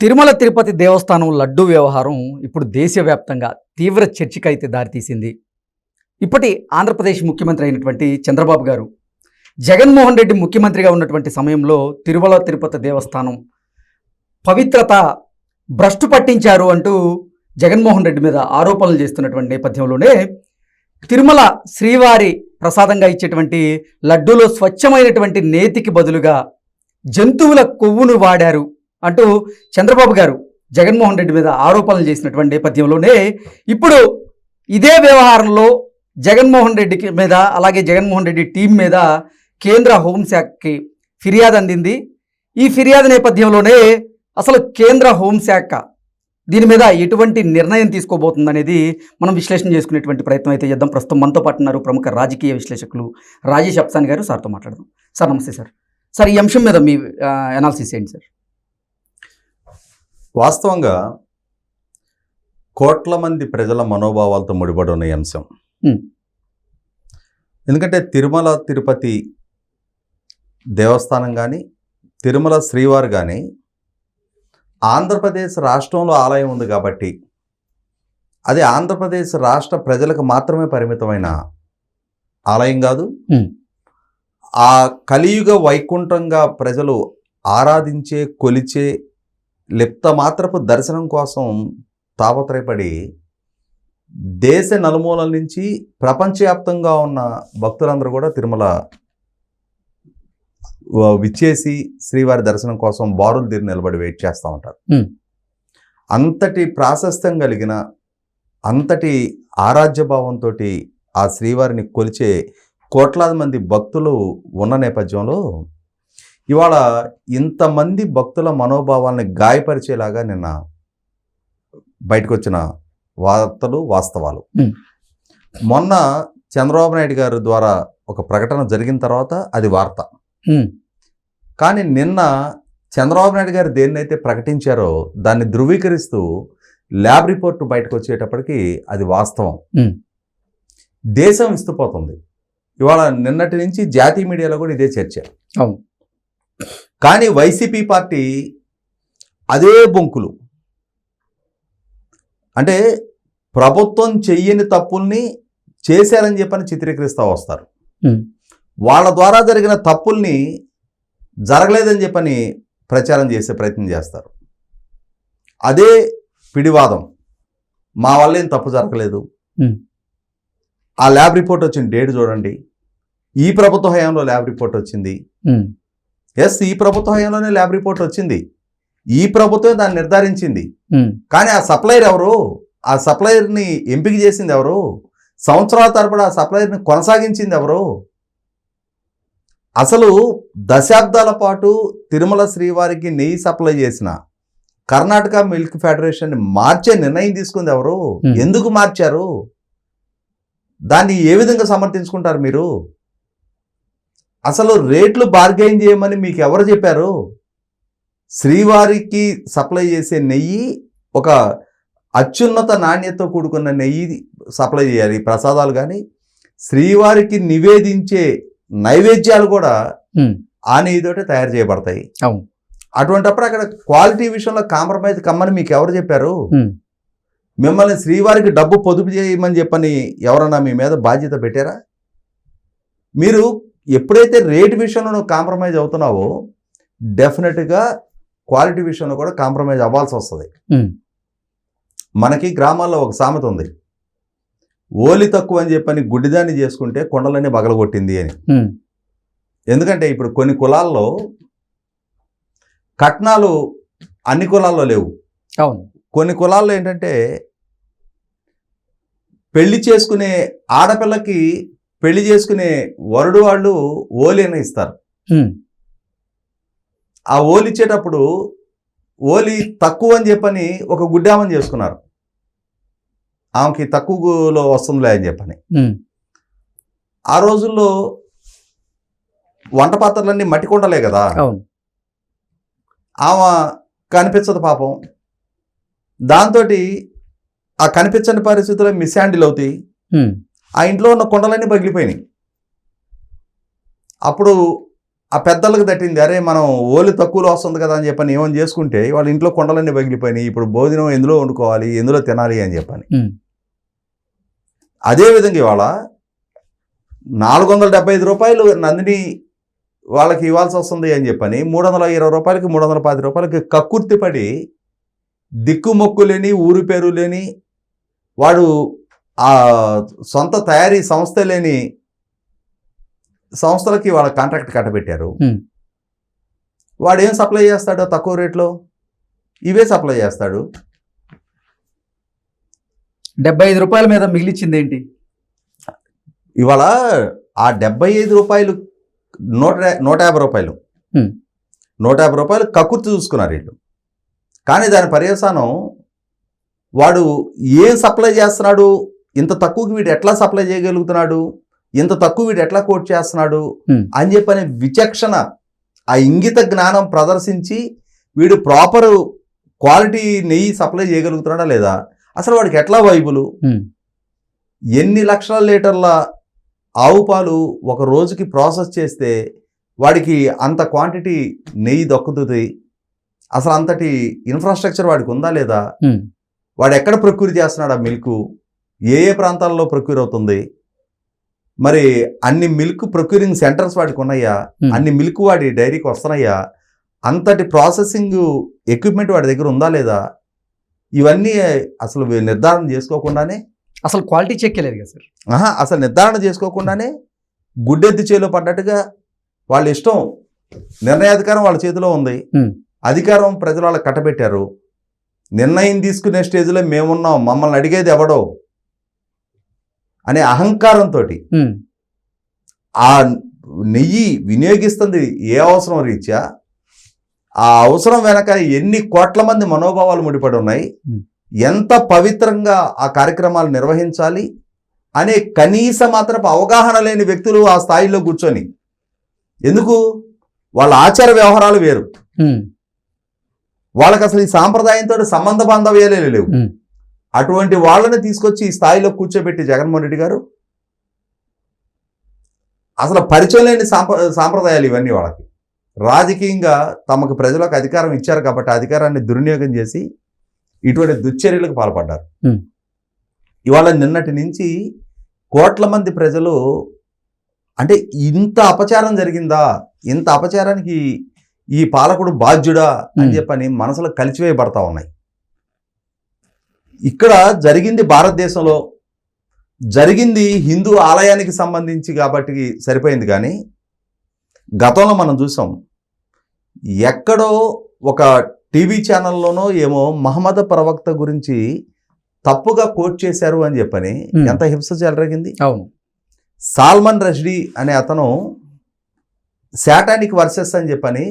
తిరుమల తిరుపతి దేవస్థానం లడ్డూ వ్యవహారం ఇప్పుడు దేశవ్యాప్తంగా తీవ్ర చర్చకైతే దారితీసింది. ఇప్పటి ఆంధ్రప్రదేశ్ ముఖ్యమంత్రి అయినటువంటి చంద్రబాబు గారు జగన్మోహన్ రెడ్డి ముఖ్యమంత్రిగా ఉన్నటువంటి సమయంలో తిరుమల తిరుపతి దేవస్థానం పవిత్రత భ్రష్టు పట్టించారు అంటూ జగన్మోహన్ రెడ్డి మీద ఆరోపణలు చేస్తున్నటువంటి నేపథ్యంలోనే తిరుమల శ్రీవారి ప్రసాదంగా ఇచ్చేటువంటి లడ్డూలో స్వచ్ఛమైనటువంటి నేతికి బదులుగా జంతువుల కొవ్వును వాడారు అంటూ చంద్రబాబు గారు జగన్మోహన్ రెడ్డి మీద ఆరోపణలు చేసినటువంటి నేపథ్యంలోనే ఇప్పుడు ఇదే వ్యవహారంలో జగన్మోహన్ రెడ్డికి మీద అలాగే జగన్మోహన్ రెడ్డి టీం మీద కేంద్ర హోంశాఖకి ఫిర్యాదు అందింది. ఈ ఫిర్యాదు నేపథ్యంలోనే అసలు కేంద్ర హోంశాఖ దీని మీద ఎటువంటి నిర్ణయం తీసుకోబోతుందనేది మనం విశ్లేషణ చేసుకునేటువంటి ప్రయత్నం అయితే చేద్దాం. ప్రస్తుతం మనతో పాటు ఉన్నారు ప్రముఖ రాజకీయ విశ్లేషకులు రాజేష్ అప్సాని గారు. సార్తో మాట్లాడదాం. సార్ నమస్తే సార్. సార్, ఈ అంశం మీద మీ అనాలిసిస్ ఏంటి సార్? వాస్తవంగా కోట్ల మంది ప్రజల మనోభావాలతో ముడిపడి ఉన్న అంశం. ఎందుకంటే తిరుమల తిరుపతి దేవస్థానం కానీ తిరుమల శ్రీవారు కానీ ఆంధ్రప్రదేశ్ రాష్ట్రంలో ఆలయం ఉంది కాబట్టి అది ఆంధ్రప్రదేశ్ రాష్ట్ర ప్రజలకు మాత్రమే పరిమితమైన ఆలయం కాదు. ఆ కలియుగ వైకుంఠంగా ప్రజలు ఆరాధించే కొలిచే లిప్త మాత్రపు దర్శనం కోసం తాపత్రయపడి దేశ నలుమూలల నుంచి ప్రపంచవ్యాప్తంగా ఉన్న భక్తులందరూ కూడా తిరుమల విచ్చేసి శ్రీవారి దర్శనం కోసం బారులు తీరి నిలబడి వెయిట్ చేస్తూ ఉంటారు. అంతటి ప్రాశస్త్యం కలిగిన అంతటి ఆరాధ్యభావంతో ఆ శ్రీవారిని కొలిచే కోట్లాది మంది భక్తులు ఉన్న నేపథ్యంలో ఇవాళ ఇంతమంది భక్తుల మనోభావాల్ని గాయపరిచేలాగా నిన్న బయటకు వచ్చిన వార్తలు వాస్తవాలు. మొన్న చంద్రబాబు నాయుడు గారి ద్వారా ఒక ప్రకటన జరిగిన తర్వాత అది వార్త. కానీ నిన్న చంద్రబాబు నాయుడు గారు దేన్నైతే ప్రకటించారో దాన్ని ధృవీకరిస్తూ ల్యాబ్ రిపోర్ట్ బయటకు వచ్చేటప్పటికి అది వాస్తవం. దేశం విస్తుపోతుంది. ఇవాళ నిన్నటి నుంచి జాతీయ మీడియాలో కూడా ఇదే చర్చ. కానీ వైసీపీ పార్టీ అదే బొంకులు, అంటే ప్రభుత్వం చెయ్యని తప్పుల్ని చేశారని చెప్పని చిత్రీకరిస్తూ వస్తారు. వాళ్ళ ద్వారా జరిగిన తప్పుల్ని జరగలేదని చెప్పని ప్రచారం చేసే ప్రయత్నం చేస్తారు. అదే పిడివాదం, మా వల్ల ఏం తప్పు జరగలేదు, ఆ ల్యాబ్ రిపోర్ట్ వచ్చిన డేట్ చూడండి, ఈ ప్రభుత్వ హయాంలో ల్యాబ్ రిపోర్ట్ వచ్చింది. ఎస్, ఈ ప్రభుత్వ హయాంలోనే ల్యాబ్ రిపోర్ట్ వచ్చింది, ఈ ప్రభుత్వం దాన్ని నిర్ధారించింది. కానీ ఆ సప్లయర్ ఎవరు, ఆ సప్లయర్ని ఎంపిక చేసింది ఎవరు, సంవత్సరాల తరబడి ఆ సప్లయర్ని కొనసాగించింది ఎవరు? అసలు దశాబ్దాల పాటు తిరుమల శ్రీవారికి నెయ్యి సప్లై చేసిన కర్ణాటక మిల్క్ ఫెడరేషన్ మార్చే నిర్ణయం తీసుకుంది ఎవరు? ఎందుకు మార్చారు? దాన్ని ఏ విధంగా సమర్థించుకుంటారు మీరు? అసలు రేట్లు బార్గెయిన్ చేయమని మీకు ఎవరు చెప్పారు? శ్రీవారికి సప్లై చేసే నెయ్యి ఒక అత్యున్నత నాణ్యతతో కూడుకున్న నెయ్యి సప్లై చేయాలి. ప్రసాదాలు కానీ శ్రీవారికి నివేదించే నైవేద్యాలు కూడా ఆ నెయ్యితోటే తయారు చేయబడతాయి. అటువంటిప్పుడు అక్కడ క్వాలిటీ విషయంలో కాంప్రమైజ్ కమ్మని మీకు ఎవరు చెప్పారు? మిమ్మల్ని శ్రీవారికి డబ్బు పొదుపు చేయమని చెప్పని ఎవరన్నా మీ మీద బాధ్యత పెట్టారా? మీరు ఎప్పుడైతే రేట్ విషయంలో నువ్వు కాంప్రమైజ్ అవుతున్నావో డెఫినెట్గా క్వాలిటీ విషయంలో కూడా కాంప్రమైజ్ అవ్వాల్సి వస్తుంది. మనకి గ్రామాల్లో ఒక సామెత ఉంది, ఓలి తక్కువ అని చెప్పని గుడ్డిదాన్ని చేసుకుంటే కొండలన్నీ బగలగొట్టింది అని. ఎందుకంటే ఇప్పుడు కొన్ని కులాల్లో కట్నాలు అన్ని కులాల్లో లేవు. కొన్ని కులాల్లో ఏంటంటే పెళ్లి చేసుకునే ఆడపిల్లకి పెళ్లి చేసుకునే వరుడు వాళ్ళు ఓలి అని ఇస్తారు. ఆ ఓలి ఇచ్చేటప్పుడు ఓలి తక్కువ అని చెప్పని ఒక గుడ్డామని చేసుకున్నారు, ఆమెకి తక్కువలో వస్తుందిలే అని చెప్పని. ఆ రోజుల్లో వంట పాత్రలన్నీ మట్టి కొండలే కదా, ఆమె కనిపించదు పాపం. దాంతో ఆ కనిపించని పరిస్థితుల్లో మిస్హ్యాండిల్ అవుతాయి, ఆ ఇంట్లో ఉన్న కొండలన్నీ పగిలిపోయినాయి. అప్పుడు ఆ పెద్దలకు తట్టింది, అరే మనం ఓలి తక్కువలో వస్తుంది కదా అని చెప్పని ఏమని చేసుకుంటే వాళ్ళ ఇంట్లో కొండలన్నీ పగిలిపోయినాయి, ఇప్పుడు భోజనం ఎందులో వండుకోవాలి, ఎందులో తినాలి అని చెప్పని. అదేవిధంగా ఇవాళ 475 రూపాయలు నందిని వాళ్ళకి ఇవ్వాల్సి వస్తుంది అని చెప్పని 320 రూపాయలకి 310 రూపాయలకి కక్కుర్తిపడి దిక్కుమొక్కు లేని ఊరి పేరు లేని వాడు ఆ సొంత తయారీ సంస్థ లేని సంస్థలకి వాళ్ళ కాంట్రాక్ట్ కట్టబెట్టారు. వాడు ఏం సప్లై చేస్తాడు తక్కువ రేట్లో? ఇవే సప్లై చేస్తాడు. 75 రూపాయల మీద మిగిలిచ్చింది ఏంటి? ఇవాళ ఆ 75 రూపాయలు 150 రూపాయలు 150 రూపాయలు కక్కుర్తి చూసుకున్నారు వీళ్ళు. కానీ దాని పర్యవసానం వాడు ఏం సప్లై చేస్తున్నాడు, ఇంత తక్కువకి వీడు ఎట్లా సప్లై చేయగలుగుతున్నాడు, ఇంత తక్కువ వీడు ఎట్లా కోట్ చేస్తున్నాడు అని చెప్పని విచక్షణ, ఆ ఇంగిత జ్ఞానం ప్రదర్శించి వీడు ప్రాపర్ క్వాలిటీ నెయ్యి సప్లై చేయగలుగుతున్నాడా లేదా, అసలు వాడికి ఎట్లా వైబులు, ఎన్ని లక్షల లీటర్ల ఆవు పాలు ఒక రోజుకి ప్రాసెస్ చేస్తే వాడికి అంత క్వాంటిటీ నెయ్యి దక్కుతుంది, అసలు అంతటి ఇన్ఫ్రాస్ట్రక్చర్ వాడికి ఉందా లేదా, వాడు ఎక్కడ ప్రొక్యూర్ చేస్తున్నాడు ఆ మిల్క్, ఏ ఏ ప్రాంతాల్లో ప్రొక్యూర్ అవుతుంది, మరి అన్ని మిల్క్ ప్రొక్యూరింగ్ సెంటర్స్ వాడికి ఉన్నాయా, అన్ని మిల్క్ వాడి డైరీకి వస్తున్నాయా, అంతటి ప్రాసెసింగ్ ఎక్విప్మెంట్ వాడి దగ్గర ఉందా లేదా, ఇవన్నీ అసలు నిర్ధారణ చేసుకోకుండానే, అసలు క్వాలిటీ చెక్ లేదు కదా సార్, అసలు నిర్ధారణ చేసుకోకుండానే గుడ్డెద్దు చేలో పడ్డట్టుగా వాళ్ళ ఇష్టం, నిర్ణయాధికారం వాళ్ళ చేతిలో ఉంది, అధికారం ప్రజలు వాళ్ళకి కట్టబెట్టారు, నిర్ణయం తీసుకునే స్టేజ్లో మేమున్నాం, మమ్మల్ని అడిగేది ఎవడో అనే అహంకారంతో ఆ నెయ్యి వినియోగిస్తుంది ఏ అవసరం రీత్యా, ఆ అవసరం వెనక ఎన్ని కోట్ల మంది మనోభావాలు ముడిపడి ఉన్నాయి, ఎంత పవిత్రంగా ఆ కార్యక్రమాలు నిర్వహించాలి అనే కనీస మాత్రపు అవగాహన లేని వ్యక్తులు ఆ స్థాయిలో కూర్చొని, ఎందుకు వాళ్ళ ఆచార వ్యవహారాలు వేరు, వాళ్ళకి అసలు ఈ సాంప్రదాయంతో సంబంధ బాంధవ్యాలే లేవు, అటువంటి వాళ్ళని తీసుకొచ్చి ఈ స్థాయిలో కూర్చోబెట్టి జగన్మోహన్ రెడ్డి గారు అసలు పరిచయం లేని సాంప్రదాయాలు ఇవన్నీ వాళ్ళకి. రాజకీయంగా తమకు ప్రజలకు అధికారం ఇచ్చారు కాబట్టి అధికారాన్ని దుర్వినియోగం చేసి ఇటువంటి దుశ్చర్యలకు పాల్పడ్డారు. ఇవాళ నిన్నటి నుంచి కోట్ల మంది ప్రజలు అంటే ఇంత అపచారం జరిగిందా, ఇంత అపచారానికి ఈ పాలకుడు బాధ్యుడా అని చెప్పని మనసులో కలిసివేయబడతా ఉన్నాయి. ఇక్కడ జరిగింది భారతదేశంలో జరిగింది హిందూ ఆలయానికి సంబంధించి కాబట్టి సరిపోయింది, కానీ గతంలో మనం చూసాం ఎక్కడో ఒక టీవీ ఛానల్లోనో ఏమో మహమ్మద్ ప్రవక్త గురించి తప్పుగా కోట్ చేశారు అని చెప్పని ఎంత హింస జరిగింది. అవును, సాల్మన్ రష్డీ అనే అతను శాటానిక్ వర్సెస్ అని చెప్పని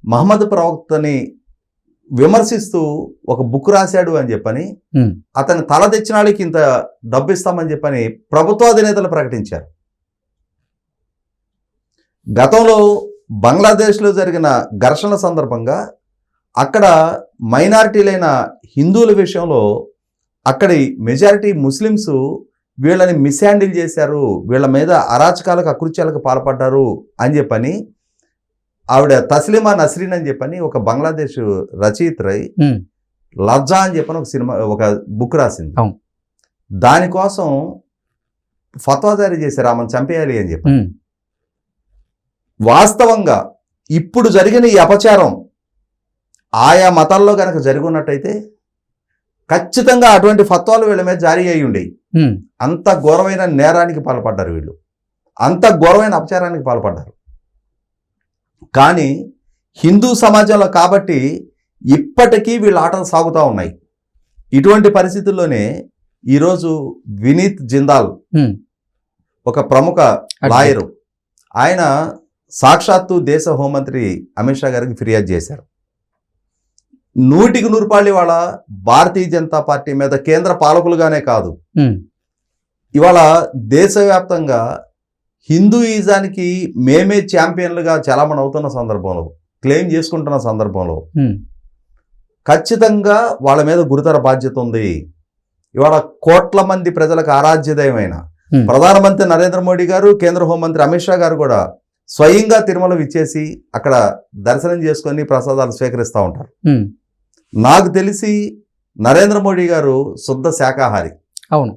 మహమ్మద్ ప్రవక్తని విమర్శిస్తూ ఒక బుక్ రాశాడు అని చెప్పని అతని తల తెచ్చిన వాళ్ళకి ఇంత డబ్బు ఇస్తామని చెప్పని ప్రభుత్వాధినేతలు ప్రకటించారు. గతంలో బంగ్లాదేశ్లో జరిగిన ఘర్షణ సందర్భంగా అక్కడ మైనారిటీలైన హిందువుల విషయంలో అక్కడి మెజారిటీ ముస్లిమ్స్ వీళ్ళని మిస్హ్యాండిల్ చేశారు, వీళ్ళ మీద అరాచకాలకు అకృత్యాలకు పాల్పడ్డారు అని చెప్పని ఆవిడ తస్లిమా నస్రీన్ అని చెప్పని ఒక బంగ్లాదేశ్ రచయిత్రై లజ్జా అని చెప్పని ఒక బుక్ రాసింది. దానికోసం ఫత్వా జారీ చేశారు, ఆమెను చంపేయాలి అని చెప్పి. వాస్తవంగా ఇప్పుడు జరిగిన ఈ అపచారం ఆయా మతాల్లో కనుక జరిగి ఉన్నట్టయితే ఖచ్చితంగా అటువంటి ఫత్వాలు వీళ్ళ మీద జారీ అయి ఉండేవి. అంత ఘోరమైన నేరానికి పాల్పడ్డారు వీళ్ళు, అంత ఘోరమైన అపచారానికి పాల్పడ్డారు. కానీ హిందూ సమాజంలో కాబట్టి ఇప్పటికీ వీళ్ళ ఆటలు సాగుతూ ఉన్నాయి. ఇటువంటి పరిస్థితుల్లోనే ఈరోజు వినీత్ జిందాల్ ఒక ప్రముఖ లాయరు, ఆయన సాక్షాత్తు దేశ హోంమంత్రి అమిత్ షా గారికి ఫిర్యాదు చేశారు. 100% వాళ్ళ భారతీయ జనతా పార్టీ మీద కేంద్ర పాలకులుగానే కాదు, ఇవాళ దేశవ్యాప్తంగా హిందూయిజానికి మేమే ఛాంపియన్లుగా చలామణి అవుతున్న సందర్భంలో, క్లెయిమ్ చేసుకుంటున్న సందర్భంలో ఖచ్చితంగా వాళ్ళ మీద గురుతర బాధ్యత ఉంది. ఇవాళ కోట్ల మంది ప్రజలకు ఆరాధ్యదయమైన ప్రధానమంత్రి నరేంద్ర మోడీ గారు, కేంద్ర హోంమంత్రి అమిత్ షా గారు కూడా స్వయంగా తిరుమల విచ్చేసి అక్కడ దర్శనం చేసుకొని ప్రసాదాలు స్వీకరిస్తూ ఉంటారు. ఉమ్, నాకు తెలిసి నరేంద్ర మోడీ గారు శుద్ధ శాకాహారి. అవును.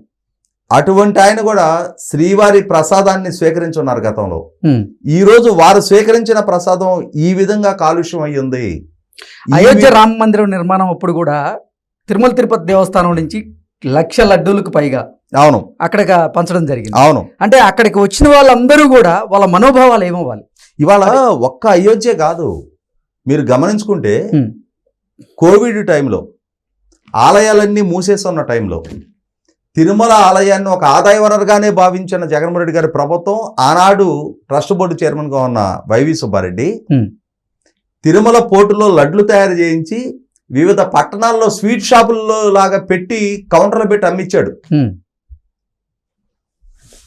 అటువంటి ఆయన కూడా శ్రీవారి ప్రసాదాన్ని స్వీకరించున్నారు గతంలో. ఉమ్. ఈ రోజు వారు స్వీకరించిన ప్రసాదం ఈ విధంగా కాలుష్యం అయ్యింది. అయోధ్య రామ మందిరం నిర్మాణం అప్పుడు కూడా తిరుమల తిరుపతి దేవస్థానం నుంచి 1,00,000 లడ్డూలకు పైగా అవును అక్కడికి పంచడం జరిగింది. అవును. అంటే అక్కడికి వచ్చిన వాళ్ళందరూ కూడా వాళ్ళ మనోభావాలు ఏమవ్వాలి? ఇవాళ ఒక్క అయోధ్య కాదు, మీరు గమనించుకుంటే ఉమ్, కోవిడ్ టైంలో ఆలయాలన్నీ మూసేస్తున్న టైంలో తిరుమల ఆలయాన్ని ఒక ఆదాయ వనరుగానే భావించిన జగన్మోహన్ రెడ్డి గారి ప్రభుత్వం, ఆనాడు ట్రస్ట్ బోర్డు చైర్మన్గా ఉన్న వైవి సుబ్బారెడ్డి ఉమ్, తిరుమల పోర్టులో లడ్లు తయారు చేయించి వివిధ పట్టణాల్లో స్వీట్ షాపుల్లో లాగా పెట్టి కౌంటర్లు పెట్టి అమ్మించాడు. ఉమ్,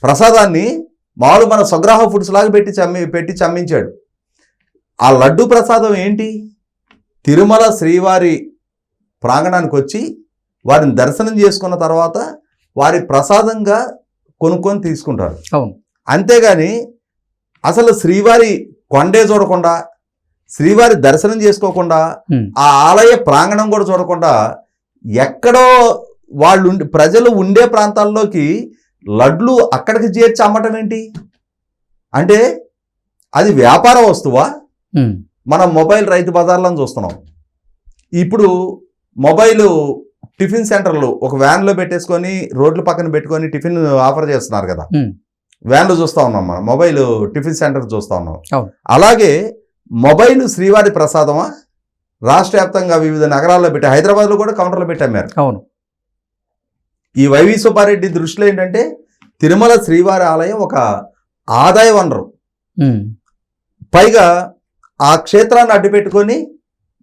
ప్రసాదాన్ని మామూలు మన స్వగ్రాహ ఫుడ్స్ లాగా పెట్టి చమ్మించాడు. ఆ లడ్డు ప్రసాదం ఏంటి? తిరుమల శ్రీవారి ప్రాంగణానికి వచ్చి వారిని దర్శనం చేసుకున్న తర్వాత వారి ప్రసాదంగా కొనుక్కొని తీసుకుంటారు. అవును. అంతేగాని అసలు శ్రీవారి కొండే చూడకుండా, శ్రీవారి దర్శనం చేసుకోకుండా, ఉమ్, ఆ ఆలయ ప్రాంగణం కూడా చూడకుండా ఎక్కడో ప్రజలు ఉండే ప్రాంతాల్లోకి లడ్లు అక్కడికి చేర్చి అమ్మటం ఏంటి? అంటే అది వ్యాపార వస్తువా? ఉమ్, మనం మొబైల్ రైతు బజార్లను చూస్తున్నాం. ఇప్పుడు మొబైల్ టిఫిన్ సెంటర్లు ఒక వ్యాన్లో పెట్టేసుకొని రోడ్ల పక్కన పెట్టుకొని టిఫిన్ ఆఫర్ చేస్తున్నారు కదా. ఉమ్, వ్యాన్లు చూస్తూ ఉన్నాం, మనం మొబైల్ టిఫిన్ సెంటర్ చూస్తూ ఉన్నాం. అవును. అలాగే మొబైల్ శ్రీవారి ప్రసాదమా? రాష్ట్ర వ్యాప్తంగా వివిధ నగరాల్లో పెట్టి, హైదరాబాద్లో కూడా కౌంటర్లు పెట్టి అమ్మారు. అవును. ఈ వైవి సుబ్బారెడ్డి దృష్టిలో ఏంటంటే తిరుమల శ్రీవారి ఆలయం ఒక ఆదాయ వనరు. ఉమ్, పైగా ఆ క్షేత్రాన్ని అడ్డుపెట్టుకొని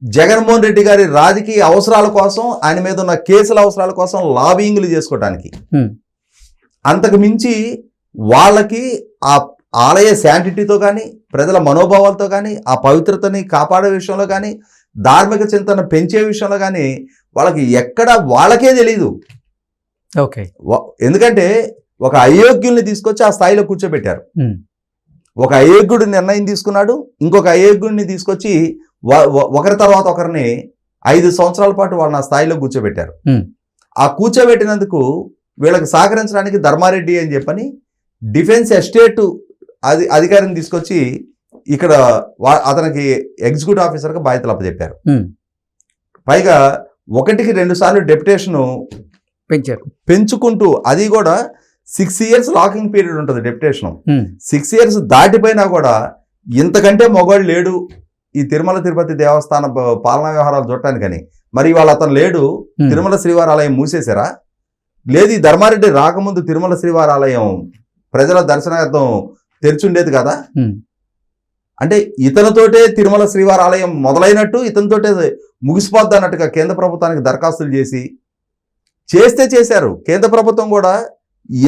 జగన్మోహన్ రెడ్డి గారి రాజకీయ అవసరాల కోసం, ఆయన మీద ఉన్న కేసుల అవసరాల కోసం లాబింగ్లు చేసుకోవడానికి, ఉమ్, అంతకు మించి వాళ్ళకి ఆ ఆలయ శాంటిటీతో కానీ, ప్రజల మనోభావాలతో కానీ, ఆ పవిత్రతని కాపాడే విషయంలో కానీ, ధార్మిక చింతన పెంచే విషయంలో కానీ వాళ్ళకి ఎక్కడ వాళ్ళకే తెలియదు. ఓకే. ఎందుకంటే ఒక అయోగ్యుల్ని తీసుకొచ్చి ఆ స్థాయిలో కూర్చోబెట్టారు. ఉమ్, ఒక అయోగ్యుడు నిర్ణయం తీసుకున్నాడు, ఇంకొక అయోగ్యుడిని తీసుకొచ్చి ఒకరి తర్వాత ఒకరిని 5 సంవత్సరాల పాటు వాళ్ళని ఆ స్థాయిలో కూర్చోబెట్టారు. ఉమ్, ఆ కూర్చోబెట్టినందుకు వీళ్ళకి సహకరించడానికి ధర్మారెడ్డి అని చెప్పని డిఫెన్స్ ఎస్టేట్ అధికారిని తీసుకొచ్చి ఇక్కడ అతనికి ఎగ్జిక్యూటివ్ ఆఫీసర్గా బాధ్యతలు అప్పచెప్పారు. ఉమ్, పైగా 1కి 2 సార్లు డెప్యుటేషను పెంచారు. పెంచుకుంటూ, అది కూడా 6 ఇయర్స్ లాకింగ్ పీరియడ్ ఉంటుంది డెప్యుటేషన్. ఉమ్, 6 ఇయర్స్ దాటిపోయినా కూడా ఇంతకంటే మొగాడు లేడు ఈ తిరుమల తిరుపతి దేవస్థాన పాలనా వ్యవహారాలు చూడటానికని. మరి ఇవాళ అతను లేడు, ఉమ్, తిరుమల శ్రీవారి ఆలయం మూసేశారా? లేదు, ఈ ధర్మారెడ్డి రాకముందు తిరుమల శ్రీవారి ఆలయం ప్రజల దర్శనార్థం తెరిచుండేది కదా. ఉమ్, అంటే ఇతనితోటే తిరుమల శ్రీవారి ఆలయం మొదలైనట్టు, ఇతనితోటే ముగిసిపోద్ది అన్నట్టుగా కేంద్ర ప్రభుత్వానికి దరఖాస్తులు చేశారు. కేంద్ర ప్రభుత్వం కూడా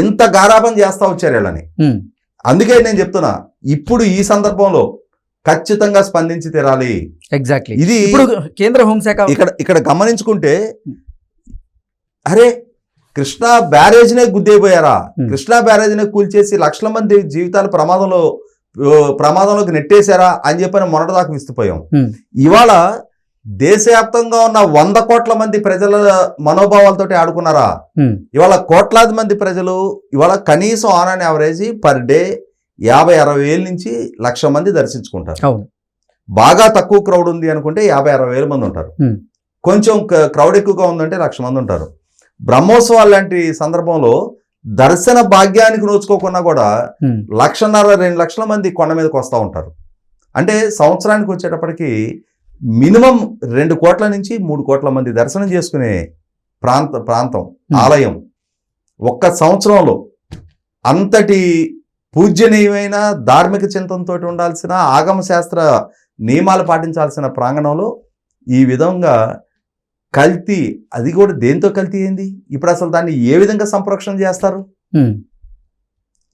ఇంత గారాబం చేస్తా వచ్చారు వీళ్ళని. ఉమ్, అందుకే నేను చెప్తున్నా, ఇప్పుడు ఈ సందర్భంలో ఖచ్చితంగా స్పందించి తీరాలి. ఎగ్జాక్ట్లీ. ఇది ఇప్పుడు కేంద్ర హోంశాఖ ఇక్కడ గమనించుకుంటే, అరే కృష్ణా బ్యారేజ్నే గుద్దేపోయారా? కృష్ణా బ్యారేజ్నే కూల్చేసి లక్షల మంది జీవితాలు ప్రమాదంలోకి నెట్టేశారా అని చెప్పని మొన్నటిదాకా విస్తుపోయాం. ఇవాళ దేశవ్యాప్తంగా ఉన్న 100 కోట్ల మంది ప్రజల మనోభావాలతోటి ఆడుకున్నారా? ఇవాళ కోట్లాది మంది ప్రజలు ఇవాళ కనీసం on and average per day 50-60 వేల నుంచి 1,00,000 మంది దర్శించుకుంటారు. బాగా తక్కువ క్రౌడ్ ఉంది అనుకుంటే 50-60 వేల మంది ఉంటారు. కొంచెం క్రౌడ్ ఎక్కువగా ఉందంటే 1,00,000 మంది ఉంటారు. బ్రహ్మోత్సవాలు లాంటి సందర్భంలో దర్శన భాగ్యానికి నోచుకోకుండా కూడా 1,50,000-2 లక్షల మంది కొండ మీదకి వస్తూ ఉంటారు. అంటే సంవత్సరానికి వచ్చేటప్పటికి మినిమం 2 కోట్ల నుంచి 3 కోట్ల మంది దర్శనం చేసుకునే ప్రాంతం ఆలయం. ఒక్క సంవత్సరంలో అంతటి పూజ్యనీయమైన ధార్మిక చింతనతో ఉండాల్సిన, ఆగమ శాస్త్ర నియమాలు పాటించాల్సిన ప్రాంగణంలో ఈ విధంగా కల్తీ, అది కూడా దేంతో కల్తీ అయింది? ఇప్పుడు అసలు దాన్ని ఏ విధంగా సంరక్షణ చేస్తారు?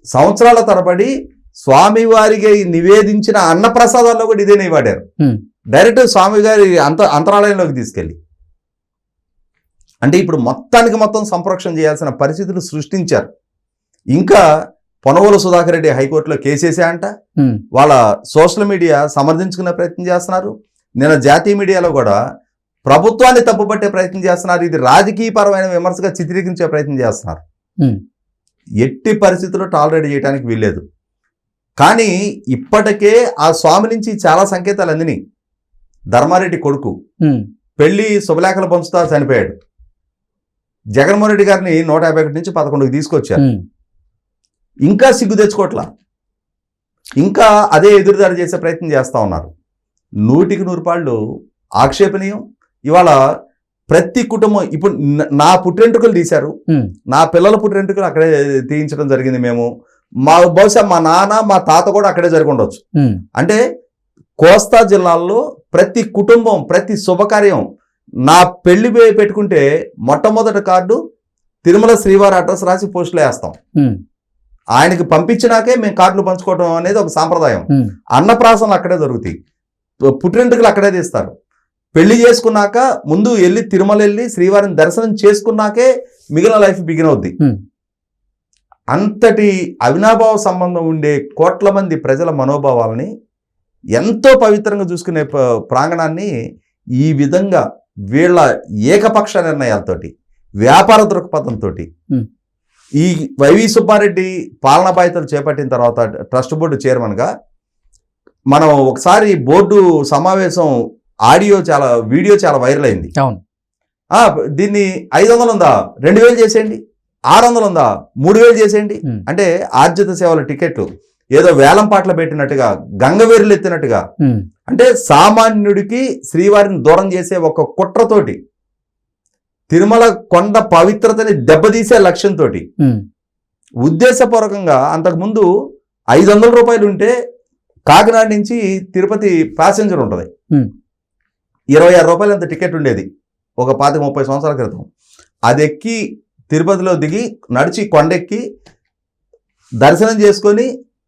సంవత్సరాల తరబడి స్వామివారికి నివేదించిన అన్నప్రసాదాల్లో కూడా ఇదే వాడారు. డైరెక్ట్ స్వామివారి అంతరాలయంలోకి తీసుకెళ్ళి. అంటే ఇప్పుడు మొత్తం సంరక్షణ చేయాల్సిన పరిస్థితులు సృష్టించారు. ఇంకా పొనవోలు సుధాకర్ రెడ్డి హైకోర్టులో కేసేసా అంట. ఉమ్, వాళ్ళ సోషల్ మీడియా సమర్థించుకునే ప్రయత్నం చేస్తున్నారు. నిన్న జాతీయ మీడియాలో కూడా ప్రభుత్వాన్ని తప్పుపట్టే ప్రయత్నం చేస్తున్నారు. ఇది రాజకీయపరమైన విమర్శగా చిత్రీకరించే ప్రయత్నం చేస్తున్నారు. ఉమ్, ఎట్టి పరిస్థితుల్లో టాలరేట్ చేయడానికి వీల్లేదు. కానీ ఇప్పటికే ఆ స్వామి నుంచి చాలా సంకేతాలు అందినాయి. ధర్మారెడ్డి కొడుకు ఉమ్, పెళ్లి శుభలేఖలు పంచుతా చనిపోయాడు. జగన్మోహన్ రెడ్డి గారిని 151 నుంచి 11కి తీసుకొచ్చారు. ఉమ్, ఇంకా సిగ్గు తెచ్చుకోవట్లా. ఇంకా అదే ఎదురుదాడి చేసే ప్రయత్నం చేస్తూ ఉన్నారు. 100కి 100 పాళ్ళు ఆక్షేపణీయం. ఇవాళ ప్రతి కుటుంబం ఇప్పుడు నా పుట్టెంటుకలు తీశారు, ఉమ్, నా పిల్లల పుట్టెంటుకలు అక్కడే తీయించడం జరిగింది. మేము బహుశా మా నాన్న మా తాత కూడా అక్కడే జరిగి ఉండొచ్చు. ఉమ్, అంటే కోస్తా జిల్లాల్లో ప్రతి కుటుంబం ప్రతి శుభకార్యం నా పెళ్లి పెట్టుకుంటే మొట్టమొదటి కార్డు తిరుమల శ్రీవారి అడ్రస్ రాసి పోస్టులో వేస్తాం. ఉమ్, ఆయనకి పంపించినాకే మేము కార్డులు పంచుకోవడం అనేది ఒక సాంప్రదాయం. ఉమ్, అన్నప్రాసనలు అక్కడే దొరుకుతాయి, పుట్టింటికలు అక్కడే తీస్తారు. పెళ్లి చేసుకున్నాక ముందు వెళ్ళి తిరుమల వెళ్ళి శ్రీవారిని దర్శనం చేసుకున్నాకే మిగిలిన లైఫ్ బిగిన్ అవుద్ది. ఉమ్, అంతటి అవినాభావ సంబంధం ఉండే కోట్ల మంది ప్రజల మనోభావాలని ఎంతో పవిత్రంగా చూసుకునే ప్రాంగణాన్ని ఈ విధంగా వీళ్ళ ఏకపక్ష నిర్ణయాలతోటి వ్యాపార దృక్పథంతో Hmm. ఈ వైవి సుబ్బారెడ్డి పాలనా బాధ్యతలు చేపట్టిన తర్వాత ట్రస్ట్ బోర్డు చైర్మన్గా మనం ఒకసారి బోర్డు సమావేశం వీడియో చాలా వైరల్ అయింది. అవును. దీన్ని 500 ఉందా 2000 చేసేయండి, 600 ఉందా 3000 చేసేయండి. ఉమ్, అంటే ఆర్జిత సేవల టికెట్లు ఏదో వేలం పాటలు పెట్టినట్టుగా గంగవేరులు ఎత్తినట్టుగా, ఉమ్, అంటే సామాన్యుడికి శ్రీవారిని దూరం చేసే ఒక కుట్రతోటి తిరుమల కొండ పవిత్రతని దెబ్బతీసే లక్ష్యంతో ఉమ్, ఉద్దేశపూర్వకంగా అంతకుముందు 500 రూపాయలు ఉంటే కాకినాడ నుంచి తిరుపతి ప్యాసింజర్ ఉంటుంది, ఉమ్, 26 రూపాయలు అంత టికెట్ ఉండేది ఒక 25-30 సంవత్సరాల క్రితం. అది ఎక్కి తిరుపతిలో దిగి నడిచి కొండెక్కి దర్శనం చేసుకొని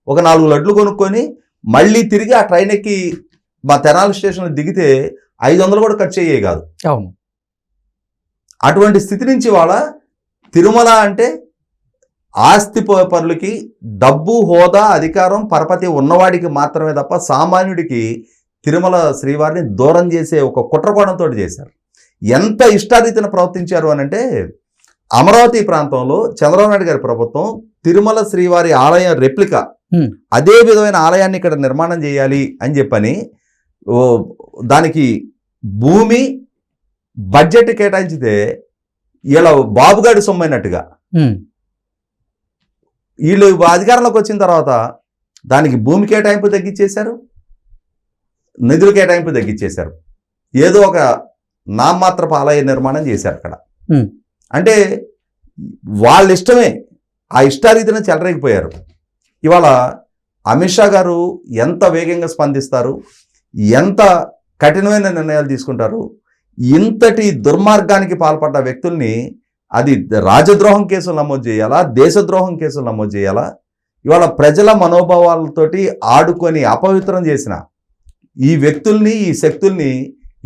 ఒక 4 లడ్లు కొనుక్కొని మళ్ళీ తిరిగి ఆ ట్రైన్ ఎక్కి మా తెనాలి స్టేషన్లో దిగితే 500 కూడా ఖర్చు అయ్యే కాదు. అవును. అటువంటి స్థితి నుంచి వాళ్ళ తిరుమల అంటే ఆస్తి పరులకి, డబ్బు హోదా అధికారం పరపతి ఉన్నవాడికి మాత్రమే తప్ప సామాన్యుడికి తిరుమల శ్రీవారిని దూరం చేసే ఒక కుట్రకోణంతో చేశారు. ఎంత ఇష్టారీతిన ప్రవర్తించారు అని అంటే అమరావతి ప్రాంతంలో చంద్రబాబు నాయుడు గారి ప్రభుత్వం తిరుమల శ్రీవారి ఆలయం రెప్లికా అదే విధమైన ఆలయాన్ని ఇక్కడ నిర్మాణం చేయాలి అని చెప్పని దానికి భూమి బడ్జెట్ కేటాయించితే ఇలా బాబుగాడి సొమ్మైనట్టుగా వీళ్ళు అధికారంలోకి వచ్చిన తర్వాత దానికి భూమి కేటాయింపు తగ్గించేశారు, నిధుల కేటాయింపు తగ్గించేశారు, ఏదో ఒక నామమాత్రపు ఆలయ నిర్మాణం చేశారు అక్కడ. అంటే వాళ్ళ ఇష్టమే, ఆ ఇష్టారీతిని చెలరేగిపోయారు. ఇవాళ అమిత్ షా గారు ఎంత వేగంగా స్పందిస్తారు, ఎంత కఠినమైన నిర్ణయాలు తీసుకుంటారు. ఇంతటి దుర్మార్గానికి పాల్పడ్డ వ్యక్తుల్ని అది రాజద్రోహం కేసులు నమోదు చేయాలా, దేశద్రోహం కేసులు నమోదు చేయాలా? ఇవాళ ప్రజల మనోభావాలతోటి ఆడుకొని అపవిత్రం చేసిన ఈ వ్యక్తుల్ని, ఈ శక్తుల్ని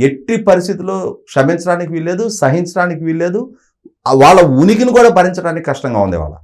ఎట్టి పరిస్థితుల్లో క్షమించడానికి వీల్లేదు, సహించడానికి వీల్లేదు. వాళ్ళ ఉనికిని కూడా భరించడానికి కష్టంగా ఉంది వాళ్ళ.